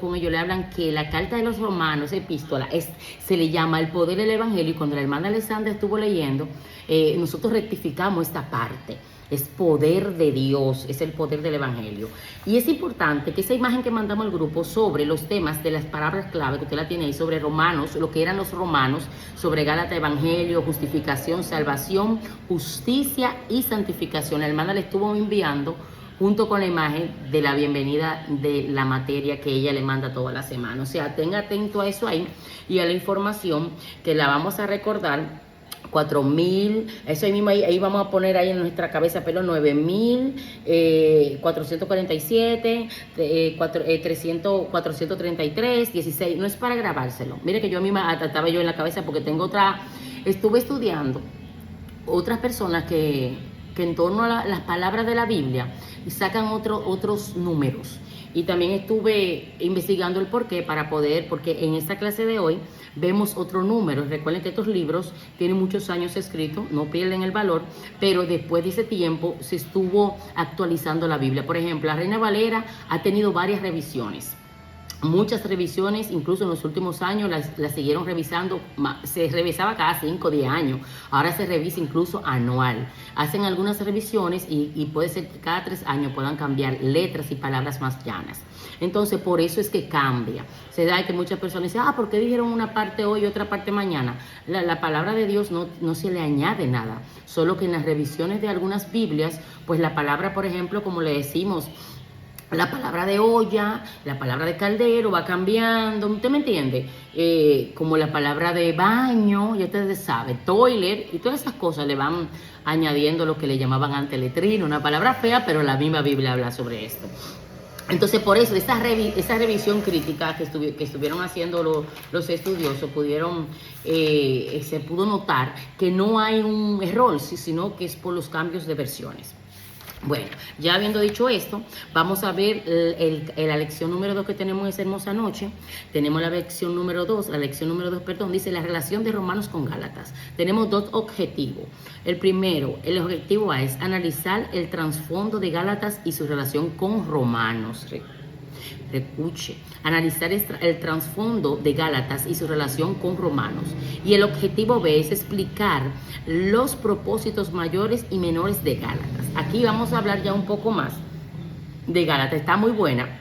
con ellos le hablan que la carta de los romanos, epístola, se le llama el poder del evangelio, y cuando la hermana Alexandra estuvo leyendo, nosotros rectificamos esta parte. Es poder de Dios, es el poder del evangelio. Y es importante que esa imagen que mandamos al grupo sobre los temas de las palabras clave, que usted la tiene ahí, sobre romanos, lo que eran los romanos, sobre Gálatas, evangelio, justificación, salvación, justicia y santificación. La hermana le estuvo enviando junto con la imagen de la bienvenida de la materia que ella le manda toda la semana. O sea, tenga atento a eso ahí y a la información que la vamos a recordar. 4.000, eso ahí mismo, ahí vamos a poner ahí en nuestra cabeza, pero 9.447, 433, 16, no es para grabárselo. Mire que yo misma estaba yo en la cabeza porque tengo estuve estudiando otras personas que en torno a las palabras de la Biblia sacan otros números. Y también estuve investigando el porqué porque en esta clase de hoy vemos otro número. Recuerden que estos libros tienen muchos años escritos, no pierden el valor, pero después de ese tiempo se estuvo actualizando la Biblia. Por ejemplo, la Reina Valera ha tenido varias revisiones. Muchas revisiones, incluso en los últimos años las siguieron revisando, se revisaba cada 5 o 10 años, ahora se revisa incluso anual. Hacen algunas revisiones y puede ser que cada 3 años puedan cambiar letras y palabras más llanas. Entonces, por eso es que cambia. Se da que muchas personas dicen, ¿por qué dijeron una parte hoy y otra parte mañana? La palabra de Dios no se le añade nada, solo que en las revisiones de algunas Biblias, pues la palabra, por ejemplo, como le decimos, la palabra de olla, la palabra de caldero va cambiando, ¿usted me entiende? Como la palabra de baño, ya ustedes saben, toilet, y todas esas cosas le van añadiendo lo que le llamaban antes letrino, una palabra fea, pero la misma Biblia habla sobre esto. Entonces, por eso, esa revisión crítica que estuvieron haciendo los estudiosos, se pudo notar que no hay un error, sino que es por los cambios de versiones. Bueno, ya habiendo dicho esto, vamos a ver la lección número 2 que tenemos esa hermosa noche. Tenemos la lección número 2, dice la relación de Romanos con Gálatas. Tenemos 2 objetivos. El primero, el objetivo A es analizar el trasfondo de Gálatas y su relación con Romanos. Escuche, analizar el trasfondo de Gálatas y su relación con Romanos. Y el objetivo B es explicar los propósitos mayores y menores de Gálatas. Aquí vamos a hablar ya un poco más de Gálatas. Está muy buena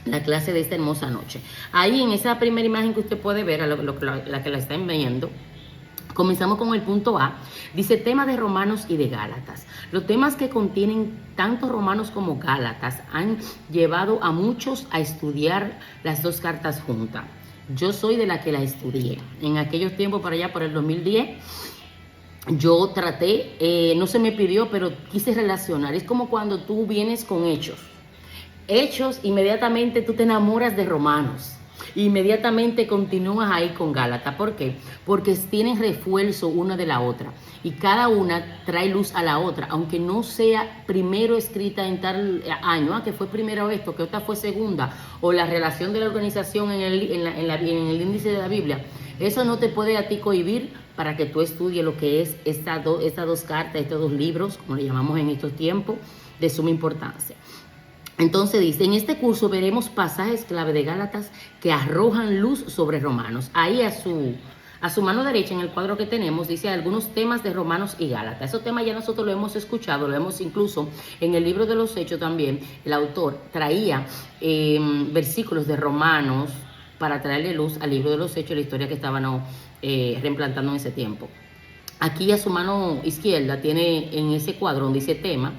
la clase de esta hermosa noche. Ahí en esa primera imagen que usted puede ver, la que la están viendo, comenzamos con el punto A. Dice tema de Romanos y de Gálatas. Los temas que contienen tanto Romanos como Gálatas han llevado a muchos a estudiar las dos cartas juntas. Yo soy de la que la estudié. En aquellos tiempos, por allá por el 2010, yo traté, no se me pidió, pero quise relacionar. Es como cuando tú vienes con Hechos. Hechos, inmediatamente tú te enamoras de Romanos. Inmediatamente continúas ahí con Gálatas. ¿Por qué? Porque tienen refuerzo una de la otra y cada una trae luz a la otra, aunque no sea primero escrita en tal año, que fue primero esto, que esta fue segunda, o la relación de la organización en el índice de la Biblia. Eso no te puede a ti cohibir para que tú estudies lo que es estas dos cartas, estos 2 libros, como le llamamos en estos tiempos, de suma importancia. Entonces dice, en este curso veremos pasajes clave de Gálatas que arrojan luz sobre Romanos. Ahí a su mano derecha, en el cuadro que tenemos, dice algunos temas de Romanos y Gálatas. Esos temas ya nosotros lo hemos escuchado, lo hemos incluso en el libro de los Hechos también. El autor traía versículos de Romanos para traerle luz al libro de los Hechos, la historia que estaban reimplantando en ese tiempo. Aquí a su mano izquierda tiene en ese cuadro donde dice tema.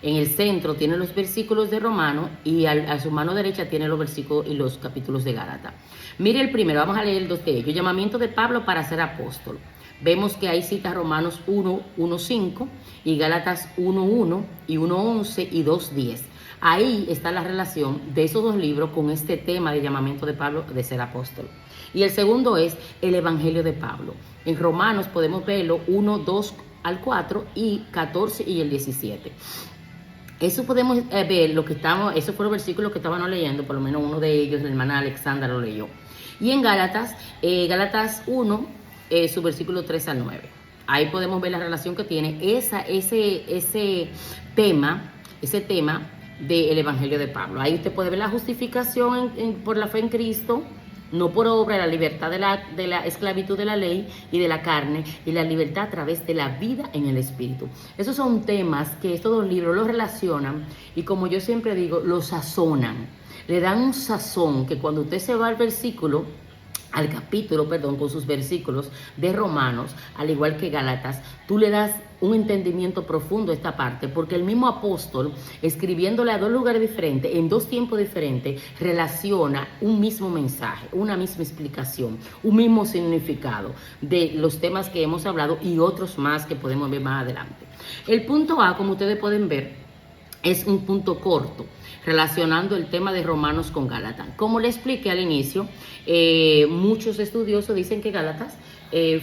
En el centro tiene los versículos de Romanos y a su mano derecha tiene los versículos y los capítulos de Gálatas. Mire el primero, vamos a leer 2 de ellos. Llamamiento de Pablo para ser apóstol. Vemos que ahí cita Romanos 1:5 y Gálatas 1:1 y 1:11 y 2:10. Ahí está la relación de esos 2 libros con este tema de llamamiento de Pablo de ser apóstol. Y el segundo es el Evangelio de Pablo. En Romanos podemos verlo 1:2 al 4 y 14 y el 17. Eso podemos ver, esos fueron los versículos que estábamos leyendo, por lo menos uno de ellos, la hermana Alexandra lo leyó. Y en Gálatas 1, su versículo 3 al 9. Ahí podemos ver la relación que tiene ese tema del Evangelio de Pablo. Ahí usted puede ver la justificación por la fe en Cristo, no por obra, la libertad de la esclavitud de la ley y de la carne, y la libertad a través de la vida en el Espíritu. Esos son temas que estos dos libros los relacionan y, como yo siempre digo, los sazonan. Le dan un sazón que cuando usted se va al capítulo, con sus versículos de Romanos, al igual que Gálatas, tú le das un entendimiento profundo a esta parte, porque el mismo apóstol, escribiéndole a dos lugares diferentes, en dos tiempos diferentes, relaciona un mismo mensaje, una misma explicación, un mismo significado de los temas que hemos hablado y otros más que podemos ver más adelante. El punto A, como ustedes pueden ver, es un punto corto, relacionando el tema de Romanos con Gálatas. Como le expliqué al inicio, muchos estudiosos dicen que Gálatas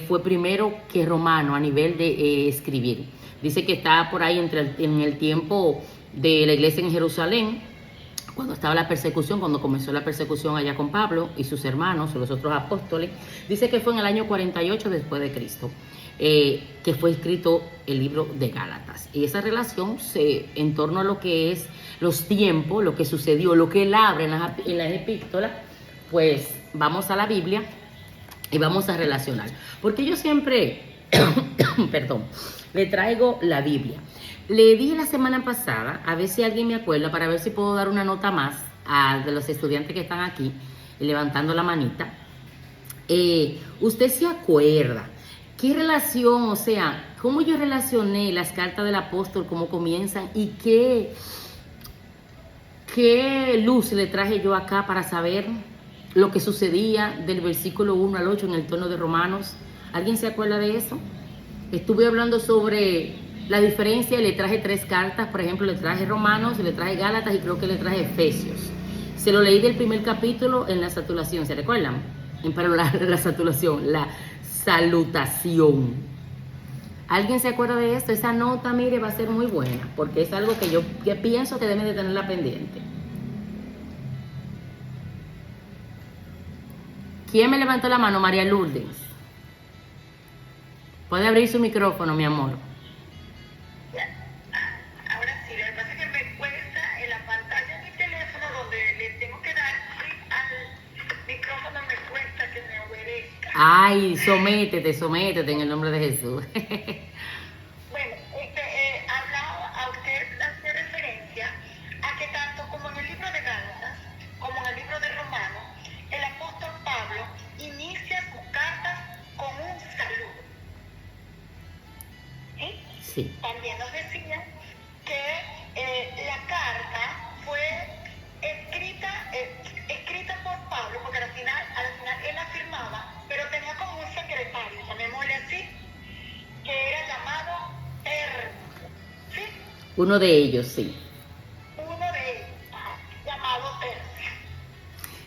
fue primero que Romano a nivel de escribir. Dice que está por ahí en el tiempo de la iglesia en Jerusalén, cuando estaba la persecución, cuando comenzó la persecución allá con Pablo y sus hermanos, los otros apóstoles. Dice que fue en el año 48 después de Cristo. Que fue escrito el libro de Gálatas. Y esa relación en torno a lo que es los tiempos, lo que sucedió, lo que él abre en las epístolas, pues vamos a la Biblia y vamos a relacionar. Porque yo siempre, le traigo la Biblia. Le dije la semana pasada, a ver si alguien me acuerda, para ver si puedo dar una nota más de los estudiantes que están aquí, levantando la manita. Usted se acuerda ¿qué relación, o sea, cómo yo relacioné las cartas del apóstol, cómo comienzan y qué luz le traje yo acá para saber lo que sucedía del versículo 1 al 8 en el tono de Romanos? ¿Alguien se acuerda de eso? Estuve hablando sobre la diferencia y le traje 3 cartas, por ejemplo, le traje Romanos, le traje Gálatas y creo que le traje Efesios. Se lo leí del primer capítulo en la saturación, ¿se recuerdan? Pero la saturación, la salutación. ¿Alguien se acuerda de esto? Esa nota, mire, va a ser muy buena, porque es algo que yo pienso que deben de tenerla pendiente. ¿Quién me levantó la mano? María Lourdes. Puede abrir su micrófono, mi amor. Ahora sí, lo que pasa es que me cuesta en la pantalla de mi teléfono donde le tengo que dar clic al micrófono, me cuesta que me obedezca. Ay, sométete en el nombre de Jesús. Bueno, hablaba a usted, hace referencia a que tanto como en el libro de Gálatas como en el libro de Romanos, el apóstol Pablo inicia sus cartas con un saludo. Sí. También nos decía que la carta fue escrita por Pablo, porque al final él la firmaba, pero tenía como un secretario, llamémosle así, que era llamado Tercio, ¿sí? Uno de ellos, sí. Uno de ellos, llamado Tercio.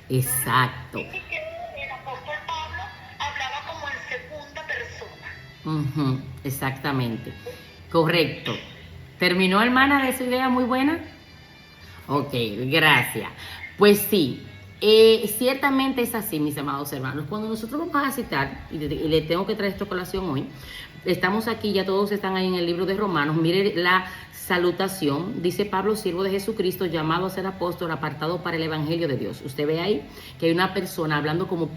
Exacto. Y que el apóstol Pablo hablaba como en segunda persona. Exactamente. Correcto. ¿Terminó, hermana, de su idea muy buena? Ok, gracias. Pues sí, ciertamente es así, mis amados hermanos. Cuando nosotros vamos a citar, y le tengo que traer esta colación hoy, estamos aquí, ya todos están ahí en el libro de Romanos. Mire la salutación, dice Pablo, siervo de Jesucristo, llamado a ser apóstol, apartado para el Evangelio de Dios. Usted ve ahí que hay una persona hablando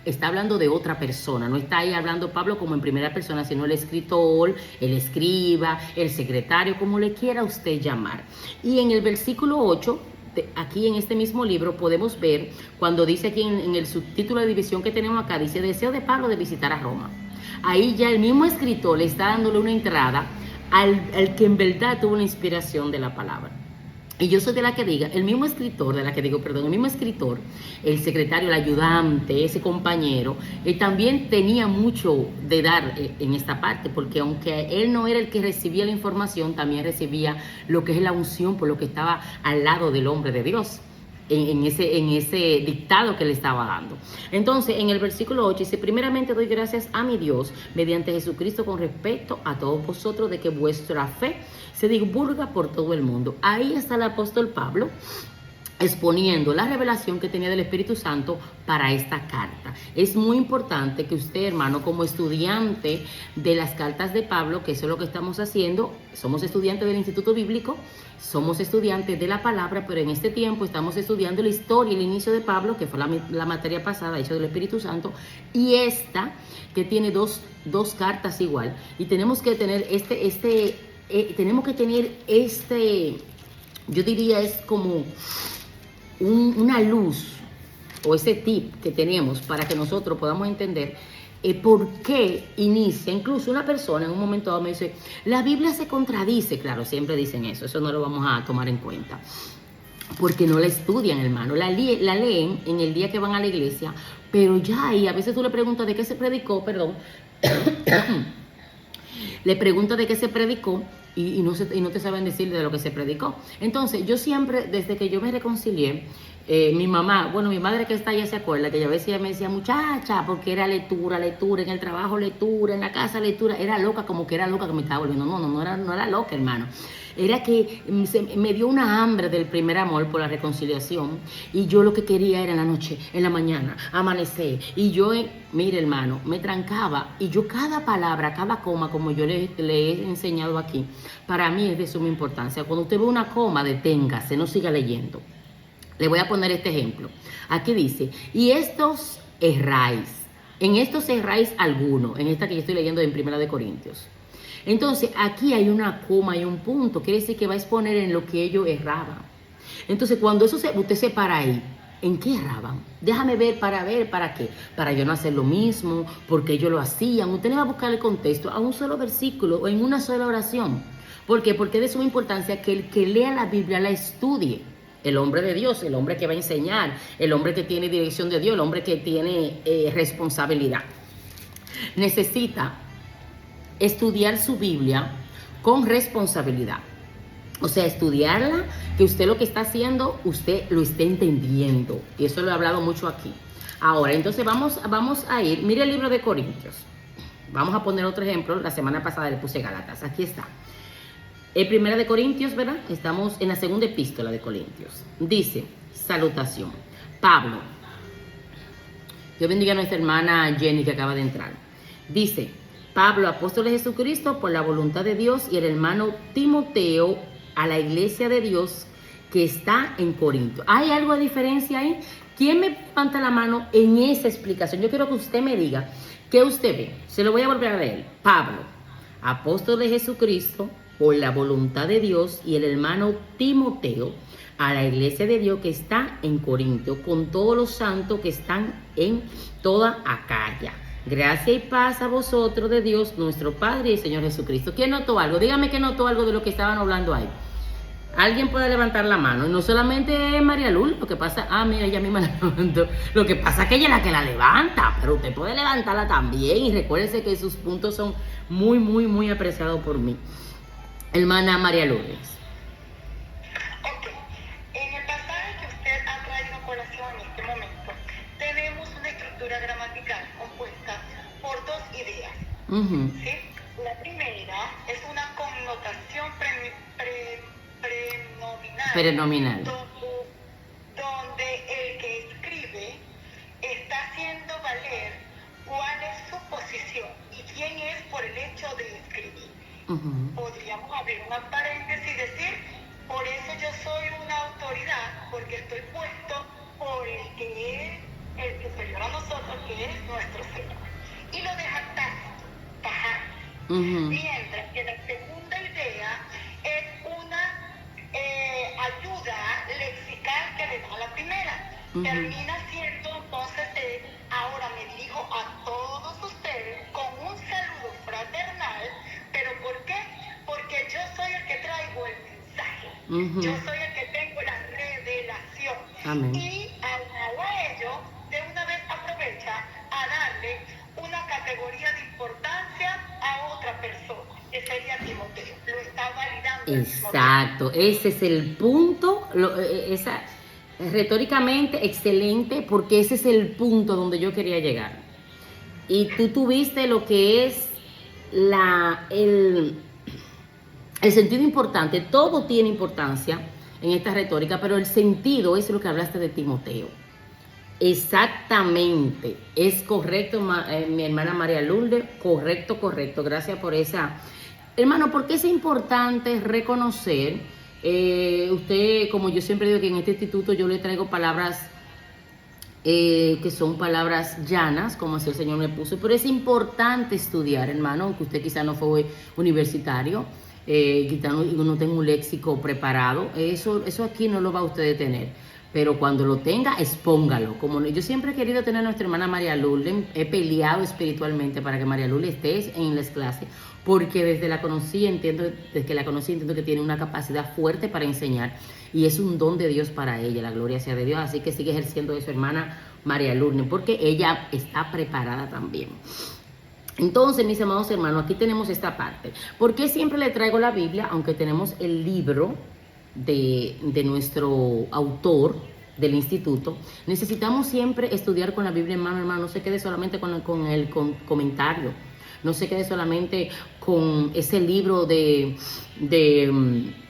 está hablando de otra persona, no está ahí hablando Pablo como en primera persona, sino el escritor, el escriba, el secretario, como le quiera usted llamar. Y en el versículo 8, aquí en este mismo libro, podemos ver cuando dice aquí en el subtítulo de división que tenemos acá, dice deseo de Pablo de visitar a Roma. Ahí ya el mismo escritor le está dándole una entrada al que en verdad tuvo la inspiración de la palabra. Y yo soy de la que diga, el mismo escritor, el secretario, el ayudante, ese compañero, también tenía mucho de dar en esta parte, porque aunque él no era el que recibía la información, también recibía lo que es la unción por lo que estaba al lado del hombre de Dios. En ese dictado que le estaba dando. Entonces, en el versículo 8 dice, primeramente doy gracias a mi Dios mediante Jesucristo con respecto a todos vosotros de que vuestra fe se divulga por todo el mundo. Ahí está el apóstol Pablo exponiendo la revelación que tenía del Espíritu Santo para esta carta. Es muy importante que usted, hermano, como estudiante de las cartas de Pablo, que eso es lo que estamos haciendo, somos estudiantes del Instituto Bíblico, somos estudiantes de la palabra, pero en este tiempo estamos estudiando la historia y el inicio de Pablo, que fue la materia pasada, hecho del Espíritu Santo, y esta, que tiene dos cartas igual. Y tenemos que tener yo diría es como una luz o ese tip que tenemos para que nosotros podamos entender por qué inicia. Incluso una persona en un momento dado me dice, la Biblia se contradice. Claro, siempre dicen eso no lo vamos a tomar en cuenta. Porque no la estudian, hermano. La leen en el día que van a la iglesia, pero ya ahí, a veces tú le preguntas de qué se predicó, perdón, le preguntas de qué se predicó y no te saben decir de lo que se predicó. Entonces, yo siempre, desde que yo me reconcilié, mi madre que está allá se acuerda que a veces ella me decía, muchacha, porque era lectura, en el trabajo lectura, en la casa lectura, era loca, como que era loca que me estaba volviendo. No era loca, hermano. Era que me dio una hambre del primer amor por la reconciliación, y yo lo que quería era en la noche, en la mañana, amanecer, y yo, mire, hermano, me trancaba, y yo cada palabra, cada coma, como yo le he enseñado aquí, para mí es de suma importancia. Cuando usted ve una coma, deténgase, no siga leyendo. Le voy a poner este ejemplo. Aquí dice, y estos erráis. En estos erráis alguno. En esta que yo estoy leyendo en Primera de Corintios. Entonces, aquí hay una coma y un punto. Quiere decir que va a exponer en lo que ellos erraban. Entonces, cuando usted se para ahí, ¿en qué erraban? Déjame ver, ¿para qué? Para yo no hacer lo mismo, porque ellos lo hacían. Usted le va a buscar el contexto a un solo versículo o en una sola oración. ¿Por qué? Porque es de suma importancia que el que lea la Biblia la estudie. El hombre de Dios, el hombre que va a enseñar, el hombre que tiene dirección de Dios, el hombre que tiene responsabilidad. Necesita estudiar su Biblia con responsabilidad. O sea, estudiarla, que usted lo que está haciendo, usted lo esté entendiendo. Y eso lo he hablado mucho aquí. Ahora, entonces vamos a ir, mire el libro de Corintios. Vamos a poner otro ejemplo. La semana pasada le puse Gálatas. Aquí está. Primera de Corintios, ¿verdad? Estamos en la segunda epístola de Corintios. Dice, salutación. Pablo. Dios bendiga a nuestra hermana Jenny que acaba de entrar. Dice, Pablo, apóstol de Jesucristo, por la voluntad de Dios, y el hermano Timoteo, a la iglesia de Dios que está en Corinto. ¿Hay algo de diferencia ahí? ¿Quién me levanta la mano en esa explicación? Yo quiero que usted me diga qué usted ve. Se lo voy a volver a leer. Pablo, apóstol de Jesucristo, por la voluntad de Dios, y el hermano Timoteo, a la iglesia de Dios que está en Corinto, con todos los santos que están en toda Acaya. Gracia y paz a vosotros de Dios, nuestro Padre y el Señor Jesucristo. ¿Quién notó algo? Dígame que notó algo de lo que estaban hablando ahí. Alguien puede levantar la mano. No solamente María Lul, lo que pasa... mira, ella misma la levantó. Lo que pasa es que ella es la que la levanta, pero usted puede levantarla también. Y recuérdese que sus puntos son muy, muy, muy apreciados por mí. Hermana María Lourdes. Ok, en el pasaje que usted ha traído a colación en este momento, tenemos una estructura gramatical compuesta por dos ideas. ¿Sí? La primera es una connotación prenominal. Donde el que escribe está haciendo valer cuál es su posición y quién es por el hecho de escribir. Podríamos abrir una paréntesis y decir, por eso yo soy una autoridad, porque estoy puesto por el que es el superior a nosotros, que es nuestro Señor. Y lo deja tajante. Mientras que la segunda idea es una ayuda lexical que le da a la primera. Termina siendo entonces ahora me dirijo a todos ustedes con un saludo fraternal. ¿Pero por qué? Porque yo soy el que traigo el mensaje. Yo soy el que tengo la revelación. Amén. Y aunado a ello, de una vez aprovecha a darle una categoría de importancia a otra persona, que sería Timoteo. Lo está validando. Exacto, ese es el punto, retóricamente excelente, porque ese es el punto donde yo quería llegar. Y tú tuviste lo que es el sentido importante. Todo tiene importancia en esta retórica, pero el sentido es lo que hablaste de Timoteo. Exactamente, es correcto, mi hermana María Lourdes, correcto, gracias por esa. Hermano, ¿por qué es importante reconocer? Usted, como yo siempre digo que en este instituto yo le traigo palabras que son palabras llanas, como así el Señor me puso, pero es importante estudiar, hermano, aunque usted quizá no fue universitario, quizá no tenga un léxico preparado, eso aquí no lo va a usted tener, pero cuando lo tenga, expóngalo. Como yo siempre he querido tener a nuestra hermana María Lourdes, he peleado espiritualmente para que María Lourdes esté en las clases, porque desde que la conocí entiendo que tiene una capacidad fuerte para enseñar y es un don de Dios para ella, la gloria sea de Dios, así que sigue ejerciendo de su hermana María Lourdes, porque ella está preparada también. Entonces, mis amados hermanos, aquí tenemos esta parte. ¿Por qué siempre le traigo la Biblia? Aunque tenemos el libro de nuestro autor del instituto, necesitamos siempre estudiar con la Biblia en mano, hermano. No se quede solamente con el comentario, no se quede solamente con ese libro de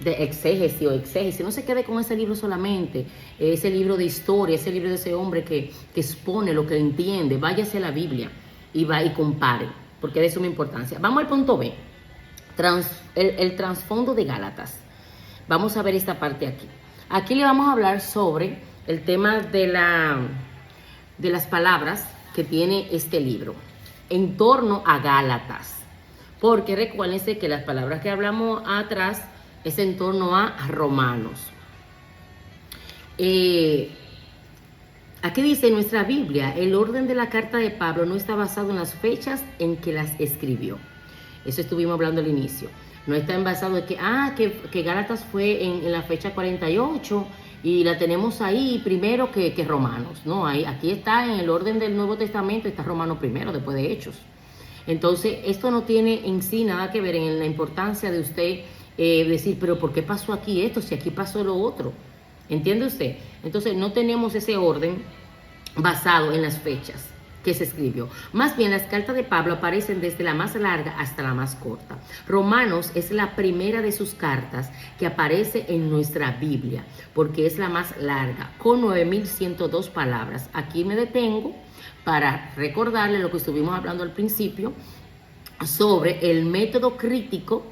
exégesis, no se quede con ese libro solamente, ese libro de historia, ese libro de ese hombre que expone lo que entiende. Váyase a la Biblia y va y compare, porque de suma importancia. Vamos al punto B, el trasfondo de Gálatas. Vamos a ver esta parte aquí. Aquí le vamos a hablar sobre el tema de las palabras que tiene este libro en torno a Gálatas. Porque recuérdense que las palabras que hablamos atrás es en torno a Romanos. Aquí dice en nuestra Biblia, el orden de la carta de Pablo no está basado en las fechas en que las escribió. Eso estuvimos hablando al inicio. No está basado en que Gálatas fue en la fecha 48 y la tenemos ahí primero que Romanos. No, aquí está en el orden del Nuevo Testamento, está Romanos primero, después de Hechos. Entonces, esto no tiene en sí nada que ver en la importancia de usted decir, pero ¿por qué pasó aquí esto si aquí pasó lo otro? ¿Entiende usted? Entonces, no tenemos ese orden basado en las fechas que se escribió. Más bien, las cartas de Pablo aparecen desde la más larga hasta la más corta. Romanos es la primera de sus cartas que aparece en nuestra Biblia, porque es la más larga, con 9.102 palabras. Aquí me detengo para recordarle lo que estuvimos hablando al principio sobre el método crítico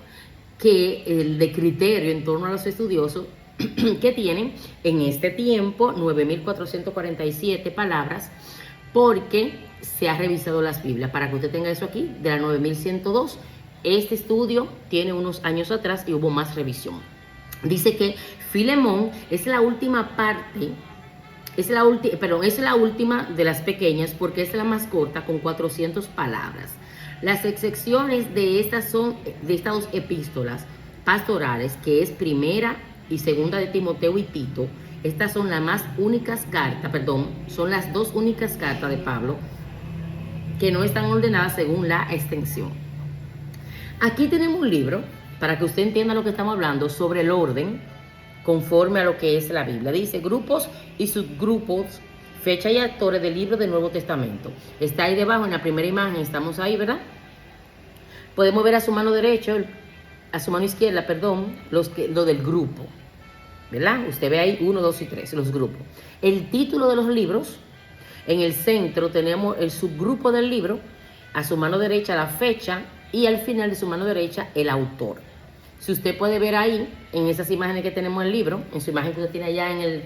de criterio en torno a los estudiosos que tienen en este tiempo 9.447 palabras, porque se ha revisado las Biblias. Para que usted tenga eso aquí, de la 9.102, este estudio tiene unos años atrás y hubo más revisión. Dice que Filemón es la última parte, es la última de las pequeñas porque es la más corta con 400 palabras. Las excepciones de estas son de estas dos epístolas pastorales, que es primera y segunda de Timoteo y Tito. Estas son las son las dos únicas cartas de Pablo que no están ordenadas según la extensión. Aquí tenemos un libro, para que usted entienda lo que estamos hablando, sobre el orden conforme a lo que es la Biblia. Dice grupos y subgrupos, fecha y autores del libro del Nuevo Testamento. Está ahí debajo en la primera imagen, estamos ahí, ¿verdad? Podemos ver a su mano izquierda, lo del grupo. ¿Verdad? Usted ve ahí 1, 2 y 3, los grupos. El título de los libros, en el centro tenemos el subgrupo del libro, a su mano derecha la fecha y al final de su mano derecha el autor. Si usted puede ver ahí, en esas imágenes que tenemos en el libro, en su imagen que usted tiene allá en el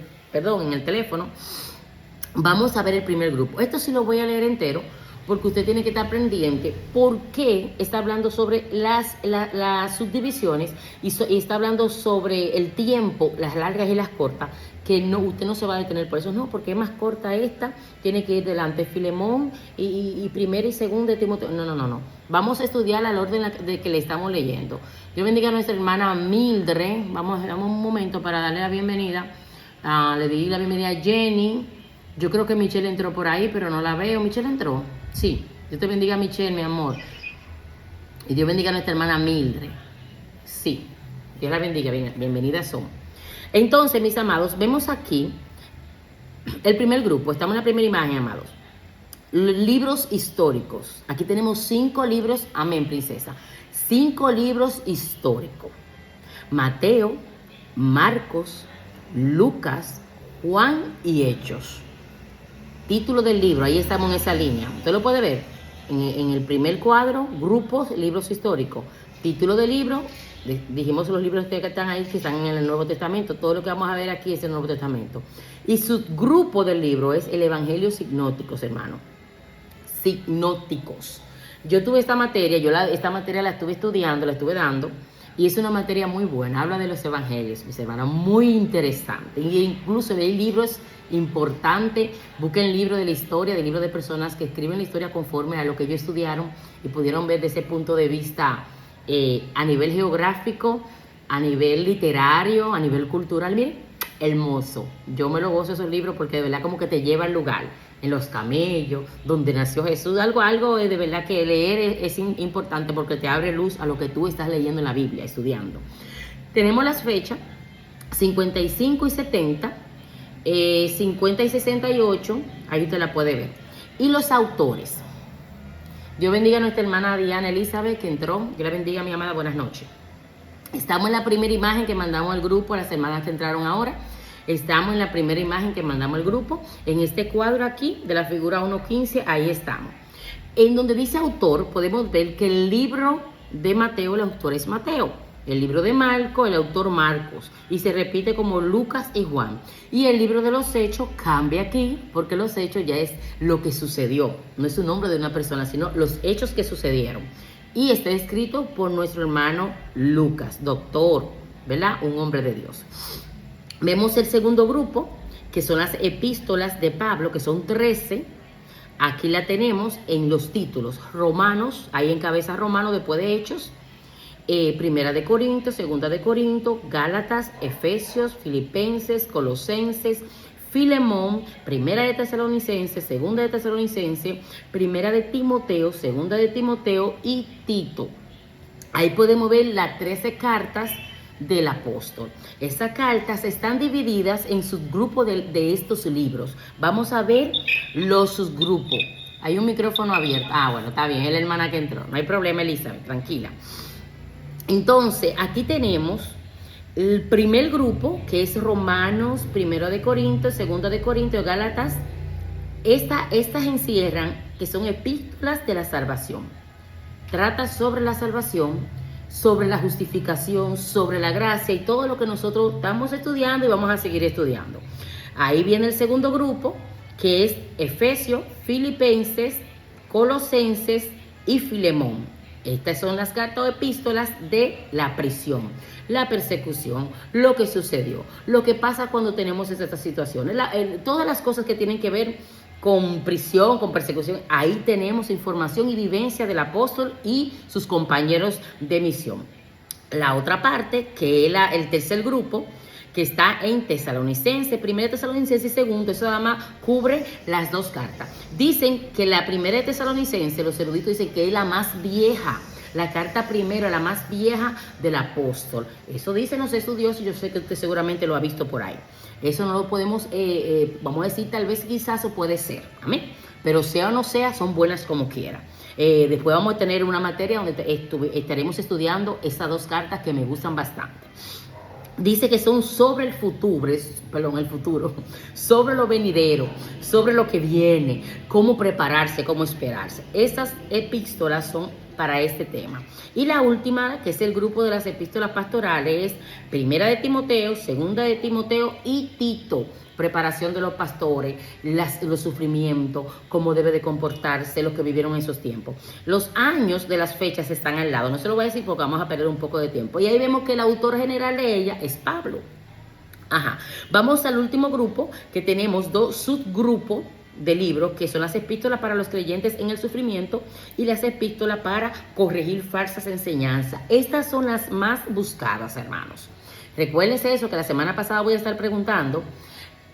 teléfono, vamos a ver el primer grupo. Esto sí lo voy a leer entero, porque usted tiene que estar pendiente por qué está hablando sobre las subdivisiones y está hablando sobre el tiempo, las largas y las cortas, que usted no se va a detener por eso, no, porque es más corta esta, tiene que ir delante Filemón y primera y segunda de Timoteo. No. Vamos a estudiar al orden de que le estamos leyendo. Dios bendiga a nuestra hermana Mildred. Damos un momento para darle la bienvenida. Le di la bienvenida a Jenny. Yo creo que Michelle entró por ahí, pero no la veo. ¿Michelle entró? Sí. Dios te bendiga, Michelle, mi amor. Y Dios bendiga a nuestra hermana Mildred. Sí. Dios la bendiga. Bienvenidas son. Entonces, mis amados, vemos aquí el primer grupo. Estamos en la primera imagen, amados. Libros históricos. Aquí tenemos 5 libros. Amén, princesa. 5 libros históricos. Mateo, Marcos, Lucas, Juan y Hechos. Título del libro, ahí estamos en esa línea. Usted lo puede ver en el primer cuadro, grupos, libros históricos. Título del libro, dijimos los libros que están ahí, que están en el Nuevo Testamento. Todo lo que vamos a ver aquí es el Nuevo Testamento. Y su grupo del libro es el Evangelio Signóticos, hermano. Signóticos. Yo tuve esta materia, esta materia la estuve estudiando, la estuve dando, y es una materia muy buena. Habla de los evangelios, mis hermanos, muy interesante. E incluso hay libros importantes. Busquen libros de la historia, de libros de personas que escriben la historia conforme a lo que ellos estudiaron y pudieron ver desde ese punto de vista a nivel geográfico, a nivel literario, a nivel cultural. Miren, hermoso. Yo me lo gozo esos libros porque de verdad como que te lleva al lugar, en los camellos, donde nació Jesús. Algo de verdad que leer es importante porque te abre luz a lo que tú estás leyendo en la Biblia, estudiando. Tenemos las fechas 55 y 70, 50 y 68, ahí usted la puede ver. Y los autores. Dios bendiga a nuestra hermana Diana Elizabeth que entró. Dios la bendiga, mi amada, buenas noches. Estamos en la primera imagen que mandamos al grupo, las hermanas que entraron ahora. Estamos en la primera imagen que mandamos al grupo. En este cuadro aquí, de la figura 1.15, ahí estamos. En donde dice autor, podemos ver que el libro de Mateo, el autor es Mateo. El libro de Marcos, el autor Marcos. Y se repite como Lucas y Juan. Y el libro de los Hechos cambia aquí, porque los Hechos ya es lo que sucedió. No es un nombre de una persona, sino los hechos que sucedieron. Y está escrito por nuestro hermano Lucas, doctor, ¿verdad? Un hombre de Dios. Vemos el segundo grupo, que son las epístolas de Pablo, que son 13. Aquí la tenemos en los títulos. Romanos, ahí encabeza Romanos después de Hechos. Primera de Corintios, Segunda de Corintios, Gálatas, Efesios, Filipenses, Colosenses, Filemón, Primera de Tesalonicenses, Segunda de Tesalonicenses, Primera de Timoteo, Segunda de Timoteo y Tito. Ahí podemos ver las 13 cartas del apóstol. Esas cartas están divididas en subgrupos de estos libros. Vamos a ver los subgrupos. Hay un micrófono abierto. Bueno, está bien, es la hermana que entró. No hay problema, Elizabeth, tranquila. Entonces, aquí tenemos el primer grupo, que es Romanos, Primero de Corintios, Segunda de Corintios, Gálatas. Estas encierran que son epístolas de la salvación. Trata sobre la salvación, sobre la justificación, sobre la gracia y todo lo que nosotros estamos estudiando y vamos a seguir estudiando. Ahí viene el segundo grupo, que es Efesios, Filipenses, Colosenses y Filemón. Estas son las cartas o epístolas de la prisión, la persecución, lo que sucedió, lo que pasa cuando tenemos estas situaciones, todas las cosas que tienen que ver con prisión, con persecución. Ahí tenemos información y vivencia del apóstol y sus compañeros de misión. La otra parte, que es el tercer grupo, que está en Tesalonicense, Primera de Tesalonicense y Segundo, eso nada más cubre las dos cartas. Dicen que la Primera de Tesalonicense, los eruditos dicen que es la más vieja, la carta primera, la más vieja del apóstol. Eso dicen los estudiosos, yo sé que usted seguramente lo ha visto por ahí. Eso no lo podemos, vamos a decir, tal vez quizás o puede ser, amén. Pero sea o no sea, son buenas como quiera. Después vamos a tener una materia donde estaremos estudiando esas dos cartas que me gustan bastante. Dice que son sobre el futuro, sobre lo venidero, sobre lo que viene, cómo prepararse, cómo esperarse. Estas epístolas son para este tema. Y la última, que es el grupo de las epístolas pastorales, es Primera de Timoteo, Segunda de Timoteo y Tito. Preparación de los pastores, los sufrimientos, cómo debe de comportarse los que vivieron en esos tiempos. Los años de las fechas están al lado, no se lo voy a decir porque vamos a perder un poco de tiempo. Y ahí vemos que el autor general de ella es Pablo. Vamos al último grupo, que tenemos dos subgrupos de libros, que son las epístolas para los creyentes en el sufrimiento y las epístolas para corregir falsas enseñanzas. Estas son las más buscadas, hermanos. Recuérdense eso, que la semana pasada voy a estar preguntando.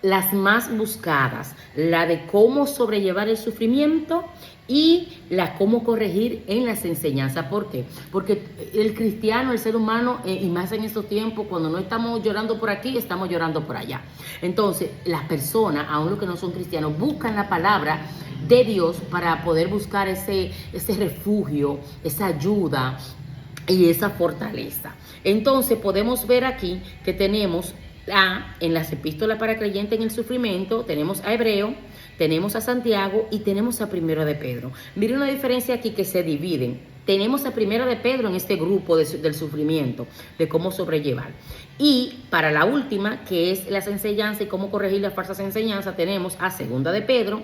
Las más buscadas, la de cómo sobrellevar el sufrimiento y la cómo corregir en las enseñanzas. ¿Por qué? Porque el cristiano, el ser humano, y más en estos tiempos, cuando no estamos llorando por aquí, estamos llorando por allá. Entonces, las personas, aun los que no son cristianos, buscan la palabra de Dios para poder buscar ese refugio, esa ayuda y esa fortaleza. Entonces, podemos ver aquí que tenemos En las epístolas para creyentes en el sufrimiento tenemos a Hebreo, tenemos a Santiago y tenemos a Primero de Pedro. Miren una diferencia aquí que se dividen. Tenemos a Primero de Pedro en este grupo del sufrimiento, de cómo sobrellevar. Y para la última, que es las enseñanzas y cómo corregir las falsas enseñanzas, tenemos a Segunda de Pedro,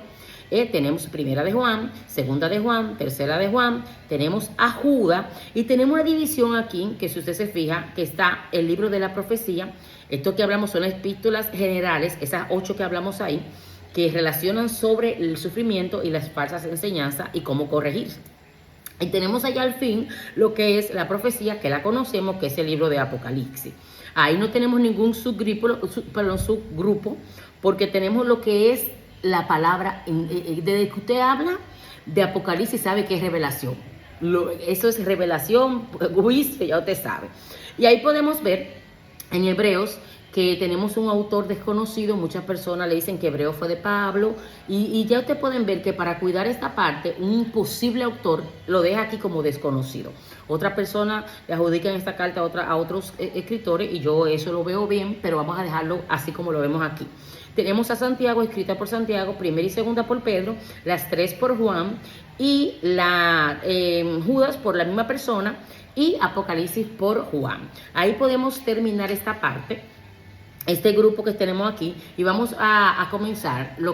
tenemos Primera de Juan, Segunda de Juan, Tercera de Juan, tenemos a Judas y tenemos una división aquí, que si usted se fija, que está el libro de la profecía. Esto que hablamos son las epístolas generales, esas 8 que hablamos ahí, que relacionan sobre el sufrimiento y las falsas enseñanzas y cómo corregirse. Y tenemos allá al fin lo que es la profecía, que la conocemos, que es el libro de Apocalipsis. Ahí no tenemos ningún subgrupo, porque tenemos lo que es la palabra. Desde que usted habla de Apocalipsis sabe que es revelación. Eso es revelación, juicio, ya usted sabe. Y ahí podemos ver en Hebreos que tenemos un autor desconocido. Muchas personas le dicen que Hebreo fue de Pablo, y ya ustedes pueden ver que para cuidar esta parte, un posible autor lo deja aquí como desconocido. Otra persona le adjudican esta carta a otros escritores, y yo eso lo veo bien, pero vamos a dejarlo así como lo vemos aquí. Tenemos a Santiago, escrita por Santiago, primera y segunda por Pedro, las 3 por Juan, y Judas por la misma persona, y Apocalipsis por Juan. Ahí podemos terminar esta parte, este grupo que tenemos aquí, y vamos a comenzar lo que